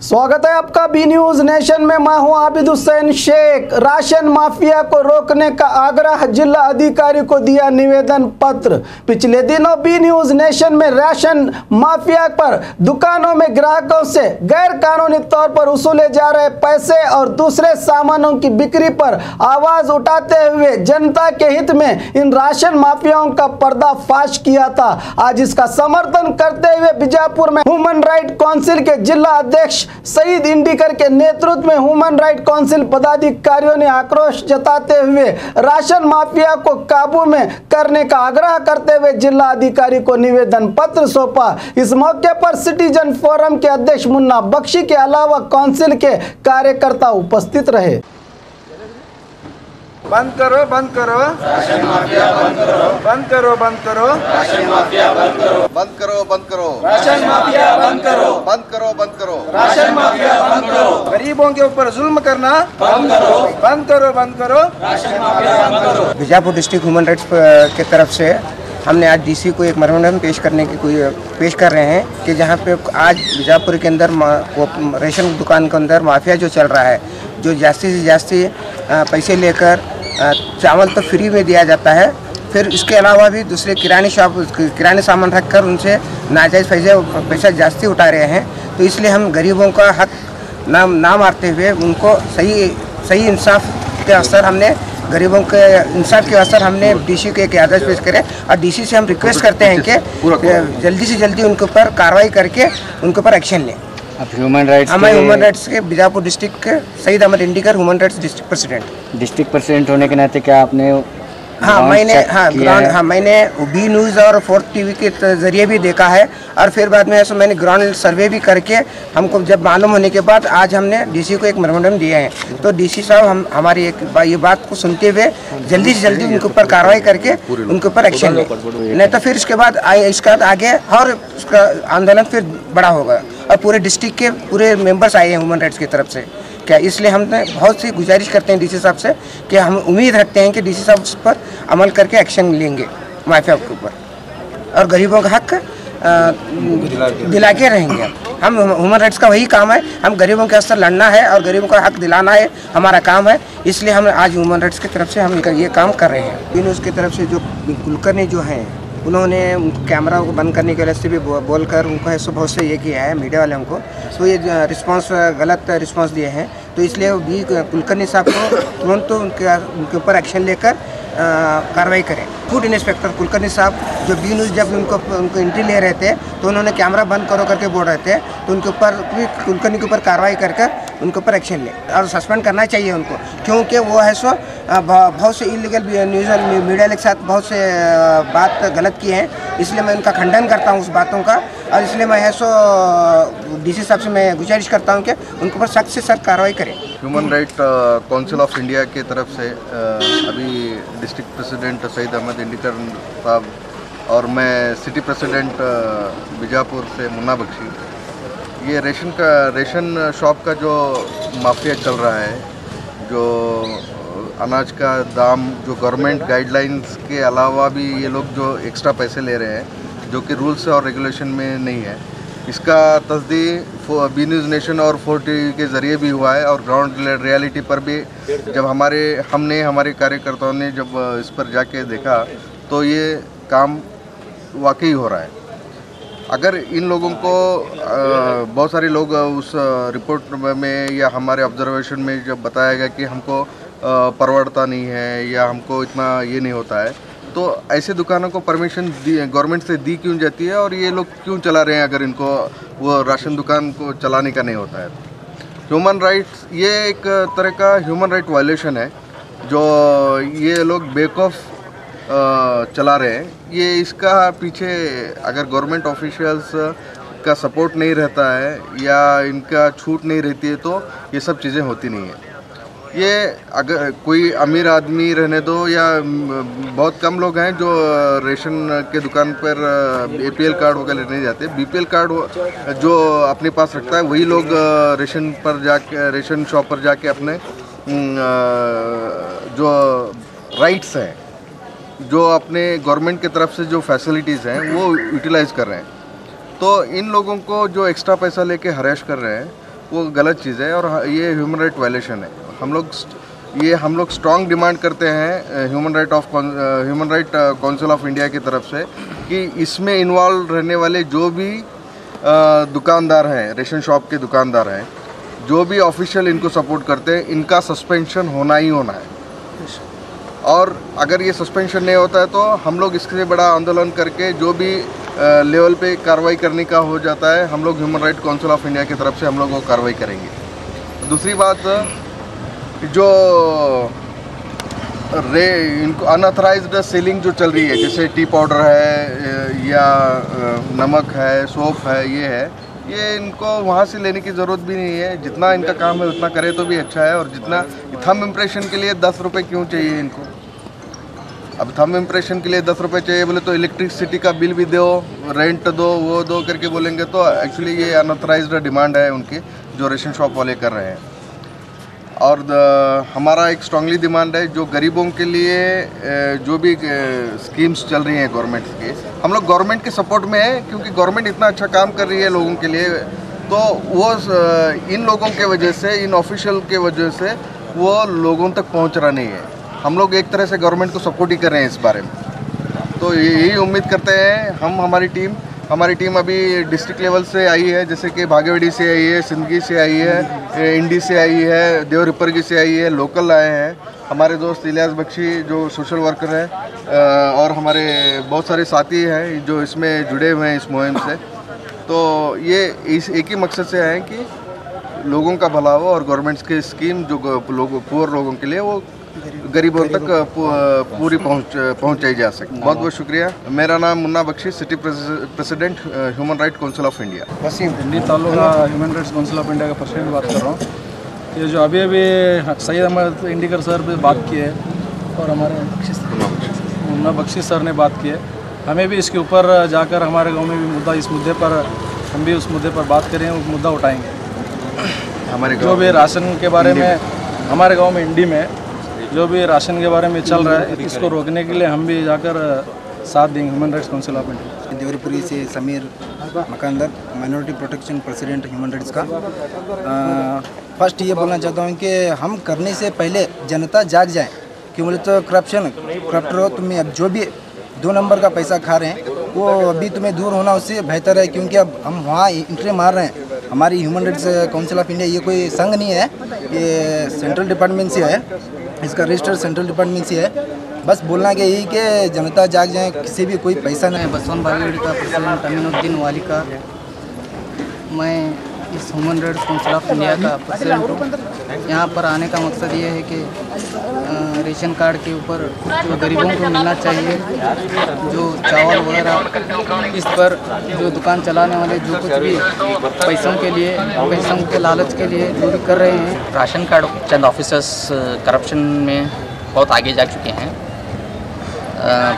स्वागत है आपका बी न्यूज नेशन में। मैं हूं आबिद हुसैन शेख। राशन माफिया को रोकने का आग्रह, जिला अधिकारी को दिया निवेदन पत्र। पिछले दिनों बी न्यूज नेशन में राशन माफिया पर दुकानों में ग्राहकों से गैर कानूनी तौर पर वसूले जा रहे पैसे और दूसरे सामानों की बिक्री पर आवाज उठाते हुए जनता के हित में इन राशन माफियाओं का पर्दाफाश किया था। आज इसका समर्थन करते हुए बीजापुर में ह्यूमन राइट काउंसिल के जिला अध्यक्ष सईद इंडिकर के नेतृत्व में ह्यूमन राइट काउंसिल पदाधिकारियों ने आक्रोश जताते हुए राशन माफिया को काबू में करने का आग्रह करते हुए जिला अधिकारी को निवेदन पत्र सौंपा। इस मौके पर सिटीजन फोरम के अध्यक्ष मुन्ना बख्शी के अलावा काउंसिल के कार्यकर्ता उपस्थित रहे। बंद करो राशन माफिया, बंद करो राशन माफिया, बंद करो राशन माफिया, बंद करो राशन माफिया, बंद करो गरीबों के ऊपर जुल्म करना बंद करो राशन माफिया, बंद करो। बीजापुर डिस्ट्रिक्ट ह्यूमन राइट्स के तरफ से हमने आज डीसी को एक मेमोरेंडम पेश कर रहे हैं कि जहां पे आज बीजापुर के अंदर रेशन दुकान के अंदर माफिया जो चल रहा है, जो जास्ती से जास्ती पैसे लेकर चावल तो फ्री में दिया जाता है, फिर इसके अलावा भी दूसरे किराने सामान रखकर उनसे नाजायज़ पैसा जास्ती उठा रहे हैं। तो इसलिए हम गरीबों का हक ना मारते हुए उनको सही इंसाफ के असर हमने गरीबों के इंसाफ के असर हमने डीसी को एक आदेश पेश करे और डीसी से हम रिक्वेस्ट करते हैं कि जल्दी से जल्दी उनके ऊपर कार्रवाई करके उनके ऊपर एक्शन लें। आप ह्यूमन राइट्स के बीजापुर डिस्ट्रिक्ट के Saeed Ahmed Indikar human rights district president होने के नाते क्या आपने मैंने बी न्यूज़ और 4 टीवी के जरिए भी देखा है और फिर बाद में मैंने ग्राउंड सर्वे भी करके हमको जब मालूम होने के बाद आज हमने डीसी को एक मेमोरेंडम दिया है। तो डीसी साहब हमारी ये बात को सुनते हुए जल्दी से जल्दी उनके ऊपर कार्रवाई करके उनके ऊपर एक्शन लें, नहीं तो फिर इसके बाद आगे और उसका आंदोलन फिर बड़ा होगा। और पूरे डिस्ट्रिक्ट के पूरे मेंबर्स आए हैं ह्यूमन राइट्स की तरफ से क्या, इसलिए हमने बहुत सी गुजारिश करते हैं डीसी साहब से कि हम उम्मीद रखते हैं कि डीसी साहब उस पर अमल करके एक्शन लेंगे माफिया के ऊपर और गरीबों का हक दिला के रहेंगे। हम ह्यूमन राइट्स का वही काम है, हम गरीबों के असर लड़ना है और गरीबों का हक दिलाना है हमारा काम है। इसलिए हम आज ह्यूमन राइट्स की तरफ से हम ये काम कर रहे हैं। बी न्यूज़ की तरफ से जो कुलकर्णी जो हैं उन्होंने कैमरा को बंद करने के वजह से भी बोलकर उनको ऐसा बहुत से ये किया है मीडिया वाले को, तो ये गलत रिस्पांस दिए हैं। तो इसलिए भी कुलकर्णी साहब को तुरंत उनके ऊपर एक्शन लेकर कार्रवाई करें। फूड इंस्पेक्टर कुलकर्णी साहब जो बी न्यूज़ जब उनको एंट्री ले रहे थे तो उन्होंने कैमरा बंद करके बोल रहे थे, तो उनके ऊपर कुलकर्णी के ऊपर कार्रवाई कर उनके ऊपर एक्शन ले और सस्पेंड करना चाहिए उनको, क्योंकि वो है सो बहुत से इलीगल न्यूज़ मीडिया के साथ बहुत से बात गलत किए हैं। इसलिए मैं उनका खंडन करता हूँ उस बातों का और इसलिए मैं है सो डीसी साहब से मैं गुजारिश करता हूँ कि उनके ऊपर सख्त से सख्त कार्रवाई करें। Human right council of India के तरफ से अभी डिस्ट्रिक्ट प्रेसिडेंट सईद अहमद इंडिकर साहब और मैं सिटी प्रेसिडेंट बीजापुर से मुन्ना बख्शी, ये रेशन शॉप का जो माफिया चल रहा है, जो अनाज का दाम जो गवर्नमेंट गाइडलाइंस के अलावा भी ये लोग जो एक्स्ट्रा पैसे ले रहे हैं जो कि रूल्स और रेगुलेशन में नहीं है, इसका तस्दीक बी न्यूज़ नेशन और 4 टीवी के ज़रिए भी हुआ है और ग्राउंड रियलिटी पर भी जब हमारे कार्यकर्ताओं ने जब इस पर जाके देखा तो ये काम वाकई हो रहा है। अगर इन लोगों को बहुत सारे लोग उस रिपोर्ट में या हमारे ऑब्जर्वेशन में जब बताया गया कि हमको परवड़ता नहीं है या हमको इतना ये नहीं होता है, तो ऐसे दुकानों को परमिशन गवर्नमेंट से दी क्यों जाती है और ये लोग क्यों चला रहे हैं अगर इनको वो राशन दुकान को चलाने का नहीं होता है। ह्यूमन राइट्स ये एक तरह का ह्यूमन राइट वायलेशन है जो ये लोग बेवकूफ़ चला रहे हैं। ये इसका पीछे अगर गवर्नमेंट ऑफिशियल्स का सपोर्ट नहीं रहता है या इनका छूट नहीं रहती है तो ये सब चीज़ें होती नहीं है। ये अगर कोई अमीर आदमी रहने दो या बहुत कम लोग हैं जो रेशन के दुकान पर APL कार्ड वगैरह लेने जाते, BPL कार्ड जो अपने पास रखता है वही लोग रेशन शॉप पर जाके अपने जो राइट्स हैं, जो अपने गवर्नमेंट की तरफ से जो फैसिलिटीज़ हैं वो यूटिलाइज़ कर रहे हैं। तो इन लोगों को जो एक्स्ट्रा पैसा लेके हरेश कर रहे हैं वो गलत चीज़ है और ये ह्यूमन राइट वायलेशन है। हम लोग स्ट्रॉन्ग डिमांड करते हैं human right council of India की तरफ से कि इसमें इन्वॉल्व रहने वाले जो भी दुकानदार हैं, रेशन शॉप के दुकानदार हैं, जो भी ऑफिशियल इनको सपोर्ट करते हैं, इनका सस्पेंशन होना ही होना है। और अगर ये सस्पेंशन नहीं होता है तो हम लोग इससे बड़ा आंदोलन करके जो भी लेवल पे कार्रवाई करने का हो जाता है, हम लोग human right council of India की तरफ से हम लोग वो कार्रवाई करेंगे। दूसरी बात, जो इनको अनऑथराइज्ड सेलिंग जो चल रही है, जैसे टी पाउडर है या नमक है, सोप है, ये इनको वहाँ से लेने की ज़रूरत भी नहीं है। जितना इनका काम है उतना करे तो भी अच्छा है। और जितना थंब इम्प्रेशन के लिए 10 रुपये क्यों चाहिए इनको? अब थंब इम्प्रेशन के लिए 10 रुपये चाहिए बोले तो इलेक्ट्रिसिटी का बिल भी दो, रेंट दो, वो दो करके बोलेंगे तो एक्चुअली ये अनऑथराइज्ड डिमांड है उनकी, जो रेशन शॉप वाले कर रहे हैं। और हमारा एक स्ट्रांगली डिमांड है, जो गरीबों के लिए जो भी स्कीम्स चल रही हैं गवर्नमेंट की, हम लोग गवर्नमेंट के सपोर्ट में है, क्योंकि गवर्नमेंट इतना अच्छा काम कर रही है लोगों के लिए, तो वो इन लोगों के वजह से, इन ऑफिशियल के वजह से वो लोगों तक पहुंच रहा नहीं है। हम लोग एक तरह से गवर्नमेंट को सपोर्ट ही कर रहे हैं इस बारे में। तो यही उम्मीद करते हैं हम, हमारी टीम अभी डिस्ट्रिक्ट लेवल से आई है, जैसे कि भागेवाड़ी से आई है, सिंदगी से आई है, इंडी से आई है, देवरिपरगी से आई है, लोकल आए हैं हमारे दोस्त इलियास बख्शी जो सोशल वर्कर है, और हमारे बहुत सारे साथी हैं जो इसमें जुड़े हुए हैं इस मुहिम से। तो ये इस एक ही मकसद से हैं कि लोगों का भला हो और गवर्नमेंट के स्कीम जो पुअर लोगों के लिए वो गरीबों तक पूरी पहुंचाई जा सके। बहुत बहुत शुक्रिया। मेरा नाम Munna Bakshi, city president human right council of India. Indi taluka human rights council of India का प्रेसिडेंट बात कर रहा हूँ। ये जो अभी सैयद अहमद इंडिकर सर पे बात की है और हमारे मुन्ना बख्शी सर ने बात की है, हमें भी इसके ऊपर जाकर हमारे गाँव में भी इस मुद्दे पर हम भी उस मुद्दे पर बात करें, उस मुद्दा उठाएंगे। हमारे जो भी राशन के बारे में हमारे गाँव में इंडी में जो भी राशन के बारे में चल रहा है, इसको रोकने के लिए हम भी जाकर साथ देंगे human rights council of India. Devaripuri से Sameer Makandar, minority protection president human rights का। फर्स्ट ये बोलना चाहता हूँ कि हम करने से पहले जनता जाग जाए, क्यों बोले तो करप्ट रहो तुम्हें, अब जो भी 2 नंबर का पैसा खा रहे हैं वो अभी तुम्हें दूर होना उससे बेहतर है, क्योंकि अब हम वहाँ इंट्री मार रहे हैं। हमारी human rights council of India ये कोई संघ नहीं है, ये सेंट्रल डिपार्टमेंट से है, इसका रजिस्टर सेंट्रल डिपार्टमेंट से है। बस बोलना कि यही कि जनता जाग जाए, किसी भी कोई पैसा नहीं। बसवन भागेवाड़ी का प्रेसिडेंट अमीनुद्दीन वाली का, मैं इस human rights council of India का प्रेसिडेंट हूँ। यहाँ पर आने का मकसद ये है कि रेशन कार्ड के ऊपर जो गरीबों को मिलना चाहिए, जो चावल वगैरह, इस पर जो दुकान चलाने वाले जो कुछ भी पैसों के लिए, पैसों के लालच के लिए जो भी कर रहे हैं। राशन कार्ड चंद ऑफिसर्स करप्शन में बहुत आगे जा चुके हैं।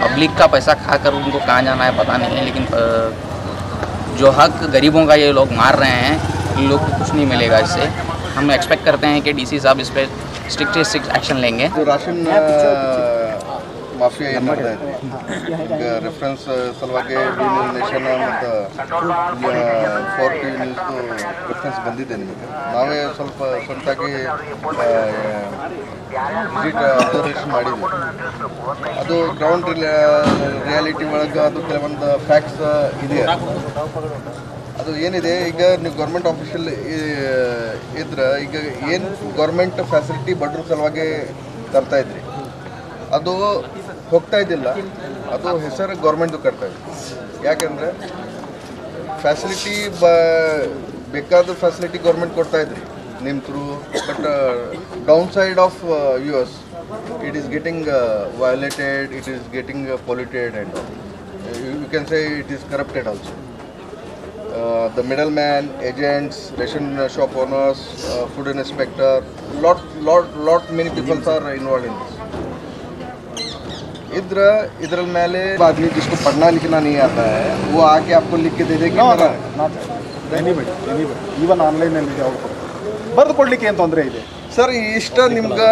पब्लिक का पैसा खाकर उनको कहाँ जाना है पता नहीं है, लेकिन जो हक गरीबों का ये लोग मार रहे हैं, इन लोग को कुछ नहीं मिलेगा इससे। हम एक्सपेक्ट करते हैं कि डीसी साहब इस पर स्ट्रिक्ट एक्शन लेंगे। जो राशन ಮಾಫಿಯಾ ಏನು ಮಾಡ್ತಾ ಇದ್ರಿ ಈಗ ರೆಫರೆನ್ಸ್ ಸಲುವಾಗಿ ವಿ ನ್ಯೂಸ್ ನೇಷನ್ ಮತ್ತು 4 ನ್ಯೂಸ್ದು ರೆಫರೆನ್ಸ್ ಬಂದಿದೆ ನಿಮಗೆ. ನಾವೇ ಸ್ವಲ್ಪ ಸ್ವಂತಾಗಿ ವಿಸಿಟ್ ಅಬ್ಸರ್ವೇಷನ್ ಮಾಡಿದ್ವಿ. ಅದು ಗ್ರೌಂಡ್ ರಿಯಾಲಿಟಿ ಒಳಗೆ ಅದು ಕೆಲವೊಂದು ಫ್ಯಾಕ್ಟ್ಸ್ ಇದೆ. ಅದು ಏನಿದೆ, ಈಗ ನೀವು ಗೌರ್ಮೆಂಟ್ ಆಫೀಷಿಯಲ್ ಇದ್ರೆ ಈಗ ಏನು ಗೌರ್ಮೆಂಟ್ ಫೆಸಿಲಿಟಿ ಬಡ್ರ ಸಲುವಾಗಿ ತರ್ತಾ ಇದ್ರಿ, ಅದು ಹೋಗ್ತಾ ಇದ್ದಿಲ್ಲ. ಅದು ಹೆಸರು ಗೌರ್ಮೆಂಟ್ದು ಕಟ್ತಾ ಇದೆ. ಯಾಕೆಂದರೆ ಫ್ಯಾಸಿಲಿಟಿ ಬೇಕಾದ ಫ್ಯಾಸಿಲಿಟಿ ಗೌರ್ಮೆಂಟ್ ಕೊಡ್ತಾ ಇದ್ರಿ ನಿಮ್ಮ through, but downside of us it is getting violated, it is getting polluted and you can say it is corrupted also. The middleman, agents, ration shop owners, food inspector, lot many people are involved in this. इधर मेले आदमी जिसको पढ़ना लिखना नहीं आता है वो आके आपको लिख के दे देगी. ಈವನ್ ಆನ್ಲೈನಲ್ಲಿ ಬರೆದುಕೊಡ್ಲಿಕ್ಕೆ ಏನು ತೊಂದರೆ ಇದೆ ಸರ್? ಇಷ್ಟ ನಿಮ್ಗೆ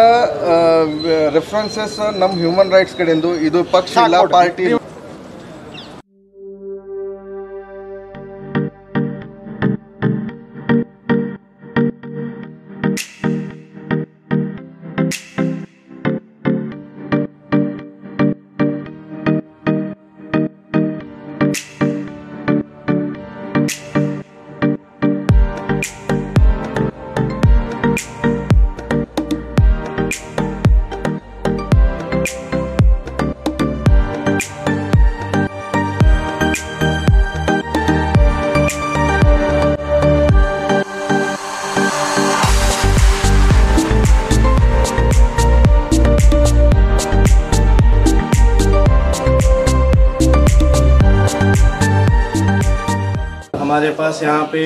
ರೆಫರೆನ್ಸಸ್ ನಮ್ಮ ಹ್ಯೂಮನ್ ರೈಟ್ಸ್ ಕಡೆಯಿಂದ, ಇದು ಪಕ್ಷ ಇಲ್ಲ, ಪಾರ್ಟಿ हमारे पास यहाँ पे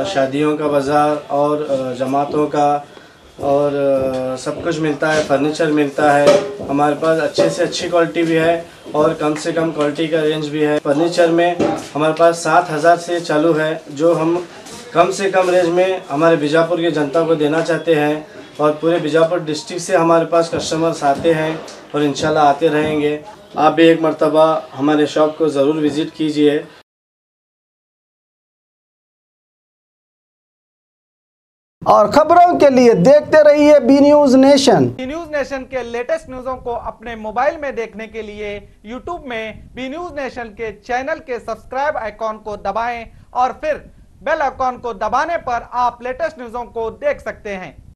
शादियों का बाज़ार और जमातों का और सब कुछ मिलता है, फर्नीचर मिलता है। हमारे पास अच्छे से अच्छी क्वालिटी भी है और कम से कम क्वालिटी का रेंज भी है। फर्नीचर में हमारे पास 7,000 से चालू है, जो हम कम से कम रेंज में हमारे बीजापुर की जनता को देना चाहते हैं। और पूरे बीजापुर डिस्ट्रिक्ट से हमारे पास कस्टमर्स आते हैं और इंशाल्लाह आते रहेंगे। आप भी एक मर्तबा हमारे शॉप को ज़रूर विज़िट कीजिए। और खबरों के लिए देखते रहिए B News Nation. B News Nation के लेटेस्ट न्यूज़ों को अपने मोबाइल में देखने के लिए यूट्यूब में बी न्यूज़ नेशन के चैनल के सब्सक्राइब आइकॉन को दबाएं और फिर बेल आइकॉन को दबाने पर आप लेटेस्ट न्यूज़ों को देख सकते हैं।